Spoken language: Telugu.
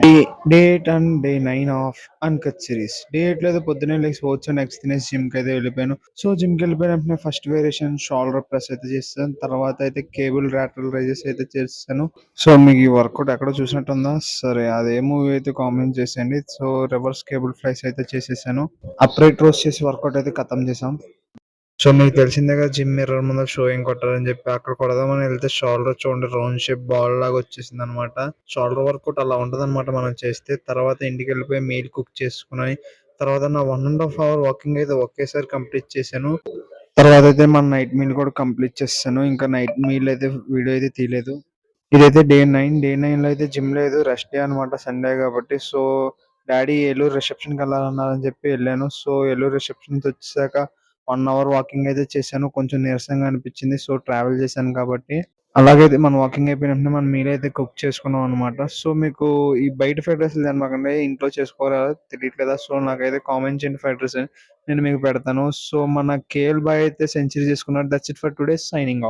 Day day 8 and day 9 of uncut series. Day 8లో అయితే పొద్దున్నే లెగిసి ఓట్స్ అండ్ ఎగ్స్ తినేసి జిమ్‌కైతే వెళ్ళిపోయాను. సో, జిమ్‌కెళ్ళిపోయిన వెంటనే ఫస్ట్ వేరియేషన్ షోల్డర్ ప్రెస్ అయితే చేసేసాను. తర్వాత అయితే కేబుల్ లాటరల్ రైజెస్ అయితే చేసేసాను. సో, మీకు ఈ వర్కౌట్ ఎక్కడో చూసినట్టుందా? సరే అదే మూవీ అయితే కామెంట్ చేసేయండి. సో, రివర్స్ కేబుల్ ఫ్లైస్ అయితే చేసేసాను. అప్‌రైట్ రోస్ చేసి వర్కౌట్ అయితే ఖతం చేసాం. సో, మీకు తెలిసిందేగా జిమ్ మిర్రర్ ముందర షో ఏం కొట్టాలని చెప్పి అక్కడ కొడదామని వెళ్తే షోల్డర్ చూడండి రౌండ్ షేప్ బాల్ లాగా వచ్చేసిందనమాట. షోల్డర్ వర్కౌట్ అలా ఉంటదనమాట మనం చేస్తే. తర్వాత ఇంటికెళ్ళిపోయి మీల్ కుక్ చేసుకొని, తర్వాత నా 1 ½ అవర్ వాకింగ్ అయితే ఒకేసారి కంప్లీట్ చేశాను. తర్వాత అయితే మన నైట్ మీల్ కూడా కంప్లీట్ చేసేసాను. ఇంకా నైట్ మీల్ అయితే వీడియో అయితే తీయలేదు. ఇదైతే డే 9. డే 9లో అయితే జిమ్ లేదు. రెస్ట్ డే అనమాట సండే కాబట్టి. సో, డాడీ ఏలూరు రిసెప్షన్‌కెళ్ళాలన్నారని చెప్పి ఎళ్ళాను. సో, ఏలూరు రిసెప్షన్ నుంచి వచ్చేసాక 1 అవర్ వాకింగ్ అయితే చేశాను. కొంచెం నీరసంగా అనిపించింది. సో, ట్రావెల్ చేశాను కాబట్టి. అలాగైతే మన వాకింగ్ అయిపోయిన వెంటనే మనం మీల్ అయితే కుక్ చేసుకున్నాం అనమాట. సో, మీకు ఈ బయట ఫ్రైడ్ రైస్‌లు తినమాకండి. ఇంట్లో చేసుకోవాలో తెలియట్లేదా? సో, నాకైతే కామెంట్ చేయండి ఫ్రైడ్ రైస్ అని. నేను మీకు పెడతాను. సో, మన కేఎల్ బాయ్ అయితే సెంచరీ చేసుకున్నాడు. That's it for today signing off.